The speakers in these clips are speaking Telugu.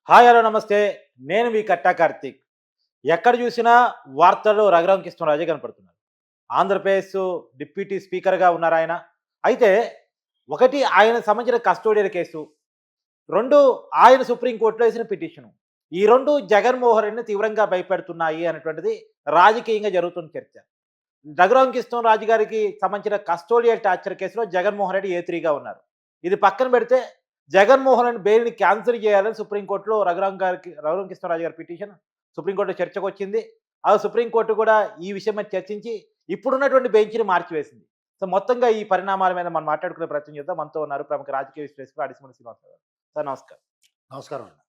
హాయ్ హలో నమస్తే. నేను మీ కట్టా కార్తీక్. ఎక్కడ చూసినా వార్తల్లో రఘురామకృష్ణరాజే కనపడుతున్నారు. ఆంధ్రప్రదేశ్ డిప్యూటీ స్పీకర్‌గా ఉన్నారాయన. అయితే ఒకటి ఆయన సంబంధించిన కస్టోడియల్ కేసు, 2 ఆయన సుప్రీం కోర్ట్‌లో ఏసిన పిటిషను. ఈ 2 జగన్మోహన్ రెడ్డిని తీవ్రంగా భయపెడుతున్నాయి అనేటువంటిది రాజకీయంగా జరుగుతున్న చర్చ. రఘురామకృష్ణరాజు గారికి సంబంధించిన కస్టోడియల్ టార్చర్ కేసులో జగన్మోహన్ రెడ్డి ఏ3గా ఉన్నారు. ఇది పక్కన పెడితే జగన్మోహన్ రెడ్డి బెయిల్‌ని క్యాన్సిల్ చేయాలని సుప్రీంకోర్టులో రఘురామకృష్ణరాజు గారి పిటిషన్ సుప్రీంకోర్టులో చర్చకొచ్చింది. ఆ సుప్రీంకోర్టు కూడా ఈ విషయం మీద చర్చించి ఇప్పుడున్నటువంటి బెంచ్‌ని మార్చివేసింది. సో, మొత్తంగా ఈ పరిణామాల మీద మనం మాట్లాడుకునే ప్రయత్నం చేద్దాం. మనతో ఉన్నారు ప్రముఖ రాజకీయ విశ్లేషకులు అడిసిమల్లి శ్రీనివాసరావు గారు. సార్ నమస్కారం. నమస్కారం అండి.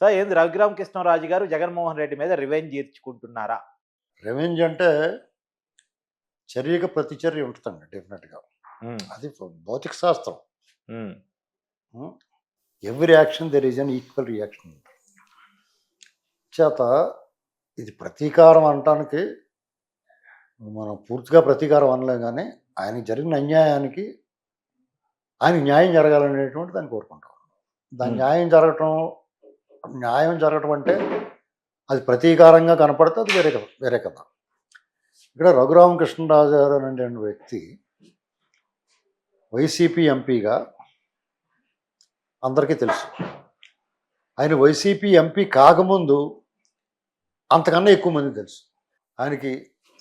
సార్ ఏంది రఘురామకృష్ణరాజు గారు జగన్మోహన్ రెడ్డి మీద రివెంజ్ తీర్చుకుంటున్నారా? రివెంజ్ అంటే చర్యకు ప్రతిచర్య ఉంటుందండి డెఫినెట్‌గా. హ్మ్. అది భౌతిక శాస్త్రం. Hmm. Every action there is an equal reaction. చేత ఇది ప్రతీకారం అనటానికి మనం పూర్తిగా ప్రతీకారం అనలేం కానీ, ఆయనకి జరిగిన అన్యాయానికి ఆయనకి న్యాయం జరగాలనేటువంటిది దాన్ని కోరుకుంటాం. దాని న్యాయం జరగటం అంటే అది ప్రతీకారంగా కనపడితే అది వేరే కథ. ఇక్కడ రఘురామకృష్ణరాజు గారు అనేటువంటి వ్యక్తి వైసీపీ ఎంపీగా అందరికీ తెలుసు. ఆయన వైసీపీ ఎంపీ కాకముందు అంతకన్నా ఎక్కువ మంది తెలుసు. ఆయనకి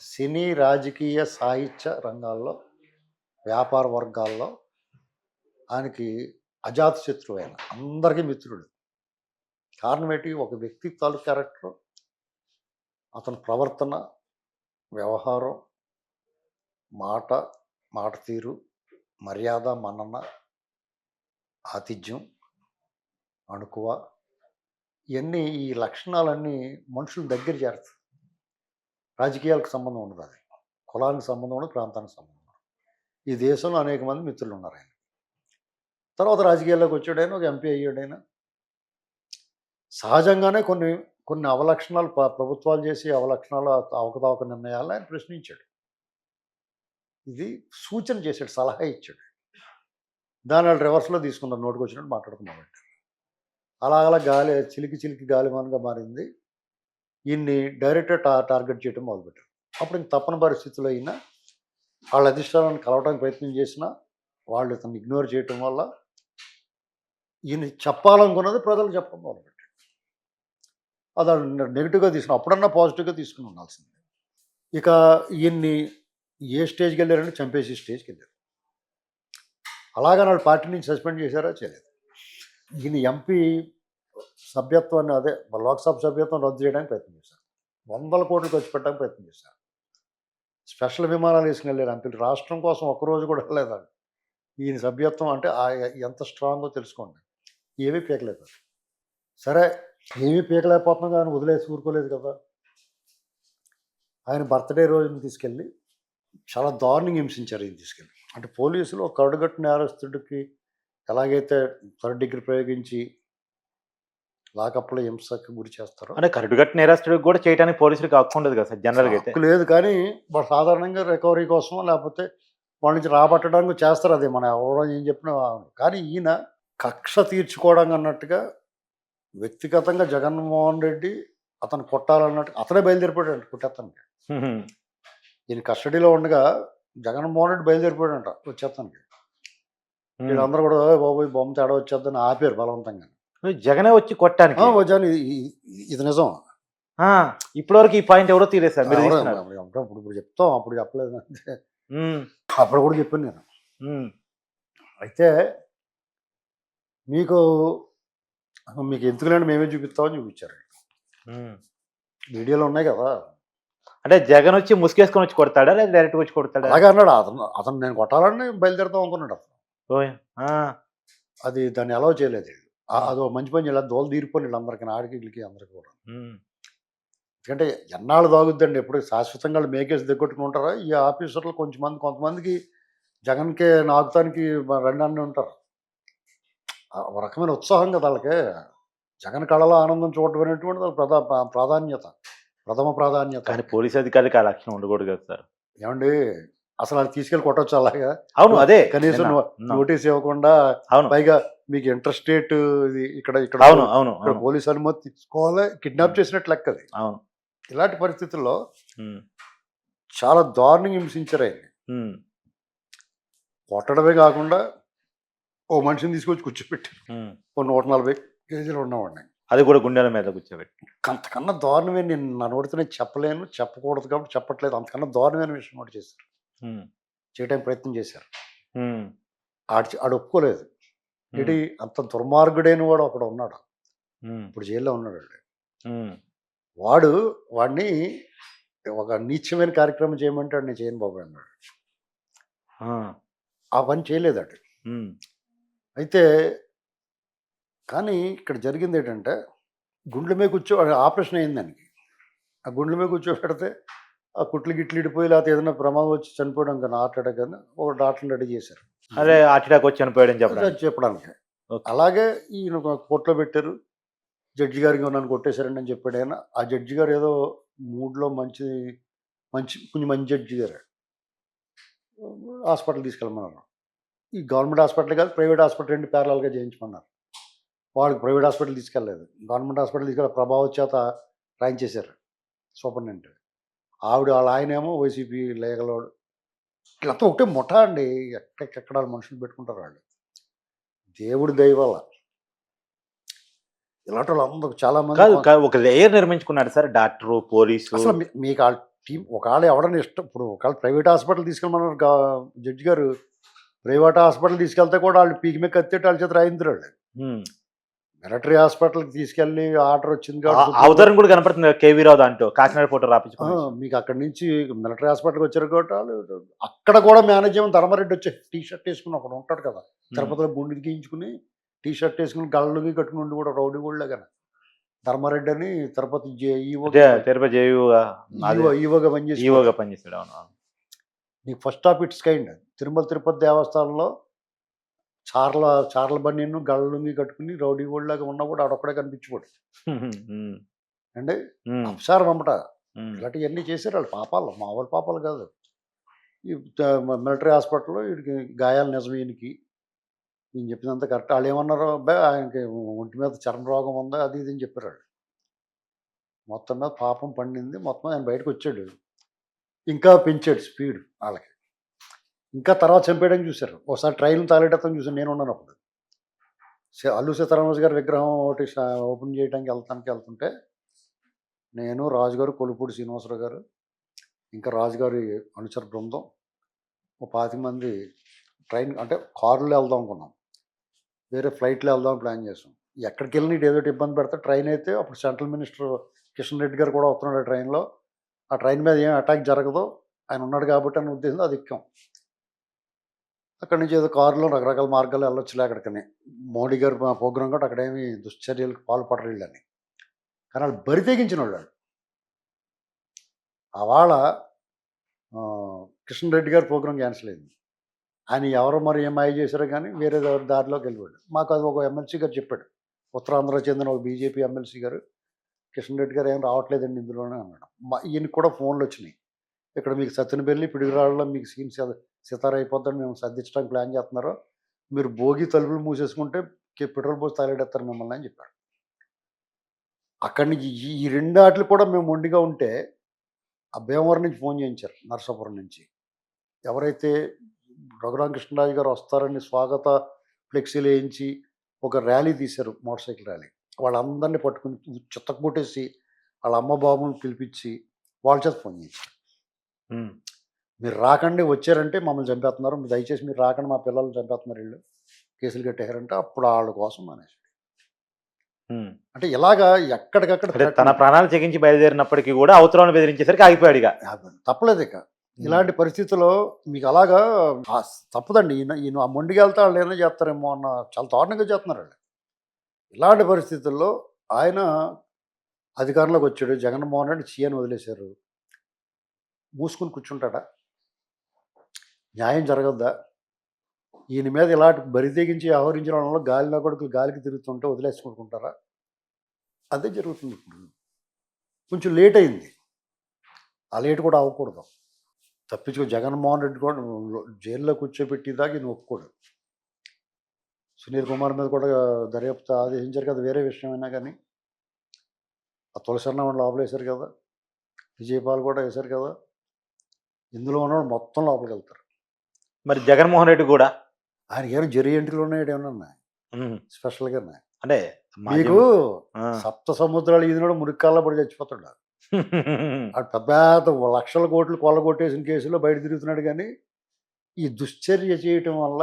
సినీ, రాజకీయ, సాహిత్య రంగాల్లో, వ్యాపార వర్గాల్లో ఆయనకి అజాతశత్రువు. ఆయన అందరికీ మిత్రుడు. కారణం ఏంటి? ఒక వ్యక్తి తాలూకు క్యారెక్టర్, అతని ప్రవర్తన, వ్యవహారం, మాట తీరు, మర్యాద, మన్నన, ఆతిథ్యం, అణుకువ, ఇవన్నీ ఈ లక్షణాలన్నీ మనుషుల దగ్గర చేరుతాయి. రాజకీయాలకు సంబంధం ఉండదు, అది కులానికి సంబంధం ఉండదు, ప్రాంతానికి సంబంధం ఉండదు. ఈ దేశంలో అనేక మంది మిత్రులు ఉన్నారు ఆయన. తర్వాత రాజకీయాల్లోకి వచ్చాడైనా, ఒక ఎంపీ అయ్యాడైనా సహజంగానే కొన్ని అవలక్షణాలు ప్రభుత్వాలు చేసి అవలక్షణాలు, అవకతవక నిర్ణయాలను ఆయన ప్రశ్నించాడు. ఇది సూచన చేశాడు, సలహా ఇచ్చాడు. దాని వాళ్ళు రివర్స్లో తీసుకున్నారు, నోటికి వచ్చినట్టు మాట్లాడుకున్నాడు. అలా చిలికి గాలిమాన్గా మారింది. ఈయన్ని డైరెక్ట్గా టార్గెట్ చేయడం మొదలుపెట్టారు. అప్పుడు ఇంక తప్పని పరిస్థితుల్లో అయినా వాళ్ళ అధిష్టానాన్ని కలవడానికి ప్రయత్నం చేసినా వాళ్ళు ఇతను ఇగ్నోర్ చేయటం వల్ల ఈయన చెప్పాలనుకున్నది ప్రజలకు చెప్పడం మొదలుపెట్టాడు. అది నెగిటివ్గా తీసుకుని, అప్పుడన్నా పాజిటివ్గా తీసుకుని ఉండాల్సింది. ఇక ఈయన్ని ఏ స్టేజ్కి వెళ్ళారంటే చంపేసి స్టేజ్కి వెళ్ళారు. అలాగా నాడు పార్టీ నుంచి సస్పెండ్ చేశారా? చేయలేదు. ఈయన ఎంపీ సభ్యత్వాన్ని, అదే లోక్సభ సభ్యత్వం రద్దు చేయడానికి ప్రయత్నం చేశారు. 100 కోట్లు ఖర్చు పెట్టడానికి ప్రయత్నం చేశారు. స్పెషల్ విమానాలు వేసుకెళ్ళారు ఎంపీలు. రాష్ట్రం కోసం ఒక్కరోజు కూడా వెళ్ళలేదండి. ఈయన సభ్యత్వం అంటే ఎంత స్ట్రాంగో తెలుసుకోండి. ఏమీ పీకలేదు. సరే, ఏమీ పీకలేకపోతున్నాం కానీ వదిలేసి ఊరుకోలేదు కదా. ఆయన బర్త్డే రోజున తీసుకెళ్ళి చాలా దారుణంగా హింసించారు. ఈయన తీసుకెళ్ళి అంటే పోలీసులు ఒక కరడుగట్టు నేరస్తుడికి ఎలాగైతే థర్డ్ డిగ్రీ ప్రయోగించి లాకప్లో హింసకు గురి చేస్తారో, అంటే కరడుగట్టు నేరస్తుడికి కూడా చేయడానికి పోలీసులకు హక్కు ఉండదు కదా సార్ జనరల్‌గా అయితే. హక్కు లేదు, కానీ వాళ్ళు సాధారణంగా రికవరీ కోసం లేకపోతే వాళ్ళ నుంచి రాబట్టడానికి చేస్తారు. అది మనం ఎవరో ఏం చెప్పినా. కానీ ఈయన కక్ష తీర్చుకోవడం అన్నట్టుగా వ్యక్తిగతంగా జగన్మోహన్ రెడ్డి అతను కొట్టాలన్నట్టు అతనే బయలుదేరిపోయాడు కొట్టేస్తానికి. ఈయన కస్టడీలో ఉండగా జగన్మోహన్ రెడ్డి బయలుదేరిపోయాడంట వచ్చేస్తానికి. వీళ్ళందరూ కూడా బాబు బొమ్మ తేడా వచ్చేద్దని ఆపారు బలవంతంగా. జగనే వచ్చి కొట్టానికి వచ్చాను. ఇది నిజం. ఇప్పటివరకు ఈ పాయింట్ ఎవరో తీరేది సార్. ఇప్పుడు చెప్తాం, అప్పుడు చెప్పలేదు. అప్పుడు కూడా చెప్పాను నేను. అయితే మీకు ఎందుకులేండి మేమే చూపిస్తామని చూపించారు. వీడియోలో ఉన్నాయి కదా. అంటే జగన్ వచ్చి ముసుగేసుకొని వచ్చి కొడతాడా లేదా డైరెక్ట్ వచ్చి కొడతాడా? అలాగే అన్నాడు. అతను నేను కొట్టాలని బయలుదేరుతాం అనుకున్నాడు. అది దాన్ని అలౌ చేయలేదు. అదో మంచి పని ఇలా దోలు తీరిపోయి వీళ్ళందరికీ, ఆడికి అందరికీ కూడా. ఎందుకంటే ఎన్నాళ్ళు దాగుద్దండి, ఎప్పుడు శాశ్వతంగా మేకేసి దగ్గొట్టుకుని ఉంటారా? ఈ ఆఫీసర్లు కొంతమందికి జగన్కే నాకుతానికి రెండన్నీ ఉంటారు. ఒక రకమైన ఉత్సాహం కదా వాళ్ళకి. జగన్ కళలో ఆనందం చూడటం అనేటువంటిది ప్రథమ ప్రాధాన్యత. కానీ పోలీస్ అధికారికి ఆ లక్షణం ఉండకూడదు కదా సార్. ఏమండి, అసలు అది తీసుకెళ్ళి కొట్టొచ్చు అలాగా? అవును, అదే కనీసం నోటీస్ ఇవ్వకుండా, అవును, పైగా మీకు ఇంటర్ స్టేట్ ఇది ఇక్కడ ఇక్కడ అవును అవును ఇక్కడ అవును పోలీస్ అనుమతి తీసుకోవాలి, కిడ్నాప్ చేసినట్టు లెక్క అది. అవును ఇలాంటి పరిస్థితుల్లో ఉమ్, చాలా దారుణంగా హింసించారు ఆయన. ఉమ్, కొట్టడమే కాకుండా ఓ మనిషిని తీసుకొచ్చి కూర్చోబెట్టారు. ఉమ్. ఓ 140 కేజీలు ఉన్నవాడిని. అది కూడా గుండెల మీద కూర్చోబెట్టి. అంతకన్నా దారుణమే నేను నా నోటితో నేను చెప్పలేను, చెప్పకూడదు కాబట్టి చెప్పట్లేదు. అంతకన్నా దారుణమైన విషయం ఒకటి చేశారు, ఉమ్, చేయడానికి ప్రయత్నం చేశారు. ఉమ్, ఆడు ఒప్పుకోలేదు. ఉమ్, ఏంటి అంత దుర్మార్గుడైన వాడు ఒకడు ఉన్నాడు, ఉమ్, ఇప్పుడు జైల్లో ఉన్నాడు వాడు. ఉమ్, వాడిని ఒక నీచమైన కార్యక్రమం చేయమంటే వాడు నేను చేయను బాబు అన్నాడు. ఆ, ఆ పని చేయలేదు అటు. ఉమ్, అయితే కానీ ఇక్కడ జరిగింది ఏంటంటే గుండెల మీద ఆపరేషన్ అయింది దానికి. ఆ గుండెల మీద కూర్చోబెడితే ఆ కుట్లు గిట్లు ఇడిపోయి లేకపోతే ఏదైనా ప్రమాదం వచ్చి చనిపోవడం కానీ హార్ట్ అటాక్ కానీ ఒక డాక్టర్ని రెడీ చేశారు అదే అటాక్ వచ్చి చనిపోయాడని చెప్పడానికి. చెప్పడానికి. ఓకే. అలాగే ఈయన కోర్టులో పెట్టారు. జడ్జి గారికి నన్ను కొట్టేశారండి అని చెప్పాడు ఆయన. ఆ జడ్జి గారు ఏదో మూడ్లో మంచి కొంచెం మంచి జడ్జి గారు. హాస్పిటల్ తీసుకెళ్ళమన్నారు. ఈ గవర్నమెంట్ హాస్పిటల్ కాదు, ప్రైవేట్ హాస్పిటల్ 2 ప్యారలల్గా చేయించమన్నారు. వాళ్ళకి ప్రైవేట్ హాస్పిటల్ తీసుకెళ్ళలేదు, గవర్నమెంట్ హాస్పిటల్ తీసుకెళ్ళి ప్రభావం చేత రాయించేశారు సూపరింటెండెంట్. వాళ్ళ ఆయనేమో వైసీపీ లేగలోడు. వీళ్ళంతా ఒకటే ముఠా అండి. ఎక్కడెక్కడ మనుషులు పెట్టుకుంటారు వాళ్ళు. దేవుడి దయ వల్ల ఇలాంటి వాళ్ళందరూ చాలా మంది. ఒక లేయర్ నిర్మించుకున్నాడు సార్, డాక్టరు, పోలీసు. అసలు మీకు ఆ టీం ఒకవేళ ఎవడన్నా ఇష్టం, ఇప్పుడు ఒకవేళ ప్రైవేట్ హాస్పిటల్ తీసుకెళ్ళమన్నారు జడ్జి గారు. ప్రైవేట్ హాస్పిటల్ తీసుకెళ్తే కూడా వాళ్ళు పీకి మీద కత్తేటి వాళ్ళ చేత రాయించారు. మిలిటరీ హాస్పిటల్కి తీసుకెళ్ళి ఆర్డర్ వచ్చింది అవతారం కూడా కనపడుతుంది కేవీ రావు దాంట్లో, కాకినాడ ఫోటో రాపించుకున్నాను. మీకు అక్కడి నుంచి మిలిటరీ హాస్పిటల్కి వచ్చారు కాబట్టి వాళ్ళు అక్కడ కూడా మేనేజ్మెంట్ ధర్మారెడ్డి వచ్చే టీ షర్ట్ వేసుకుని ఒకడు ఉంటాడు కదా, తిరుపతిలో గుండె గీయించుకుని టీ షర్ట్ వేసుకుని గళ్ళకి కట్టుకుని ఉండి కూడా రౌడీ కూడా కానీ ధర్మారెడ్డి అని తిరుపతి తిరుపతి ఈవోగా పనిచేసాడు. అవును. నీకు first of it's kind Tirupati దేవస్థానంలో చార్ల బన్నీను గళ్ళుంగి కట్టుకుని రౌడీ లాగా ఉన్నా కూడా ఆడొక్కడే కనిపించుకోడు అంటే అప్సారం అమ్మట. ఇలాంటివన్నీ చేశారు వాళ్ళు. పాపాలు మామూలు పాపాలు కాదు. ఈ మిలిటరీ హాస్పిటల్లో వీడికి గాయాలు నిజమే, ఈయనకి నేను చెప్పినంత కరెక్ట్. వాళ్ళు ఏమన్నారు, అబ్బాయి ఆయనకి ఒంటి మీద చర్మ రోగం ఉందా అది ఇది అని చెప్పారు. మొత్తం మీద పాపం పండింది. మొత్తం ఆయన బయటకు వచ్చాడు, ఇంకా పెంచాడు స్పీడ్ వాళ్ళకి. ఇంకా తర్వాత చంపేయడానికి చూశారు. ఒకసారి ట్రైన్ తాలేటం చూసాను, నేను ఉన్నాను అప్పుడు. అల్లు సీతారామరాజు గారి విగ్రహం ఒకటి ఓపెన్ చేయడానికి వెళ్తుంటే నేను, రాజుగారు, కొలుపూడి శ్రీనివాసరావు గారు, ఇంకా రాజుగారి అనుచర బృందం, ఒక 25 మంది ట్రైన్ అంటే కారులో వెళ్దాం అనుకున్నాం, వేరే ఫ్లైట్లో వెళ్దాం ప్లాన్ చేసాం. ఎక్కడికి వెళ్ళి ఏదో ఇబ్బంది పెడితే ట్రైన్ అయితే అప్పుడు సెంట్రల్ మినిస్టర్ కిషన్ రెడ్డి గారు కూడా వస్తున్నాడు ఆ ట్రైన్లో. ఆ ట్రైన్ మీద ఏం అటాక్ జరగదు, ఆయన ఉన్నాడు కాబట్టి అని ఉద్దేశంతో అది ఎక్కాం. అక్కడి నుంచి ఏదో కారులో రకరకాల మార్గాలు వెళ్ళొచ్చులే అక్కడికని. మోడీ గారు ప్రోగ్రాం కూడా అక్కడేమి దుశ్చర్యలకు పాల్పడరు వీళ్ళని. కానీ వాళ్ళు బరి తెగించిన వాళ్ళు. అవాళ కిషన్ రెడ్డి గారి ప్రోగ్రాం క్యాన్సిల్ అయింది. ఆయన ఎవరో మరి ఏం మాయ చేశారో కానీ వేరే దారిలోకి వెళ్ళిపోయాడు. మాకు అది ఒక ఎమ్మెల్సీ గారు చెప్పాడు, ఉత్తరాంధ్ర చెందిన ఒక బీజేపీ ఎమ్మెల్సీ గారు, కిషన్ రెడ్డి గారు ఏం రావట్లేదండి ఇందులోనే అన్నాడు. ఈయనకి కూడా ఫోన్లు వచ్చినాయి, ఇక్కడ మీకు సత్తెనపల్లి పిడుగురాళ్ళలో మీకు సీన్ సితార అయిపోద్దని మేము సర్దించడానికి ప్లాన్ చేస్తున్నారు, మీరు భోగి తలుపులు మూసేసుకుంటే పెట్రోల్ పోసి తాగేడేస్తారు మిమ్మల్ని అని చెప్పాడు. అక్కడి నుంచి ఈ 2 ఆటలు కూడా మేము మొండిగా ఉంటే ఆ భీమవరం నుంచి ఫోన్ చేయించారు, నరసాపురం నుంచి. ఎవరైతే రఘురామకృష్ణరాజు గారు వస్తారని స్వాగత ఫ్లెక్సీలు వేయించి ఒక ర్యాలీ తీశారు, మోటార్ సైకిల్ ర్యాలీ. వాళ్ళందరినీ పట్టుకుని చిత్తకొట్టేసి వాళ్ళ అమ్మ బాబుని పిలిపించి వాళ్ళ చేత ఫోన్ చేయించారు. మీరు రాకండి, వచ్చారంటే మమ్మల్ని చంపేస్తున్నారు, దయచేసి మీరు రాకండి, మా పిల్లల్ని చంపేస్తున్నారు, వీళ్ళు కేసులు కట్టేశారంటే అప్పుడు వాళ్ళ కోసం అనేసి. అంటే ఇలాగా ఎక్కడికక్కడ తన ప్రాణాలు తెగించి బయలుదేరినప్పటికీ కూడా అవతరాలను బెదిరించేసరికి ఆగిపోయాడు. ఇక తప్పలేదు. ఇక ఇలాంటి పరిస్థితుల్లో మీకు అలాగా తప్పదండి. ఈయన ఆ మొండికి వెళ్తే వాళ్ళు ఏమైనా చేస్తారేమో అన్న చాలా దారుణంగా చేస్తున్నారు వాళ్ళు. ఇలాంటి పరిస్థితుల్లో ఆయన అధికారంలోకి వచ్చాడు. జగన్మోహన్ రెడ్డి సీఎం వదిలేశారు. మూసుకుని కూర్చుంటాడా? న్యాయం జరగద్దా? ఈయన మీద ఇలాంటి బరి తెగించి వ్యవహరించిన వాళ్ళలో గాలిలో కొడుకులు గాలికి తిరుగుతుంటే వదిలేసుకుంటారా? అదే జరుగుతుంది ఇప్పుడు. కొంచెం లేట్ అయింది, ఆ లేట్ కూడా అవ్వకూడదు. తప్పించుకో జగన్మోహన్ రెడ్డి కూడా జైల్లో కూర్చోబెట్టేదాకా ఈయన ఒప్పుకోడు. సునీల్ కుమార్ మీద కూడా దర్యాప్తు ఆదేశించారు కదా, వేరే విషయమైనా కానీ ఆ తులసన్న లోపల వేశారు కదా, విజయపాల్ కూడా వేశారు కదా, ఇందులో ఉన్నవాడు మొత్తం లోపలికి వెళ్తారు. మరి జగన్మోహన్ రెడ్డి కూడా ఆయనకి ఏమైనా జరి ఎంట్రీలు ఉన్నాయి, ఏమన్నా ఉమ్, స్పెషల్గా అంటే మీకు ఆ. సప్త సముద్రాలు ఈదినోడు మురికాల్లో పడి చచ్చిపోతాడు. ఆడు పెద్ద లక్షల కోట్లు కొల్లగొట్టేసిన కేసులో బయట తిరుగుతున్నాడు, కానీ ఈ దుశ్చర్య చేయటం వల్ల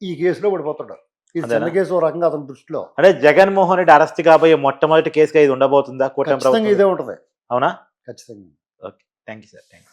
ఈ కేసులో పడిపోతాడు. ఇది చిన్న అదేనా? కేసు ఓ రకంగా అతని దృష్టిలో అంటే జగన్మోహన్ రెడ్డి అరెస్ట్ కాబోయే మొట్టమొదటి కేసుగా ఇది ఉండబోతుందా కూటమి ఖచ్చితంగా ప్రభుత్వం? ఇదే ఉంటుంది. అవునా? ఖచ్చితంగా. Okay, thank you sir, thank you.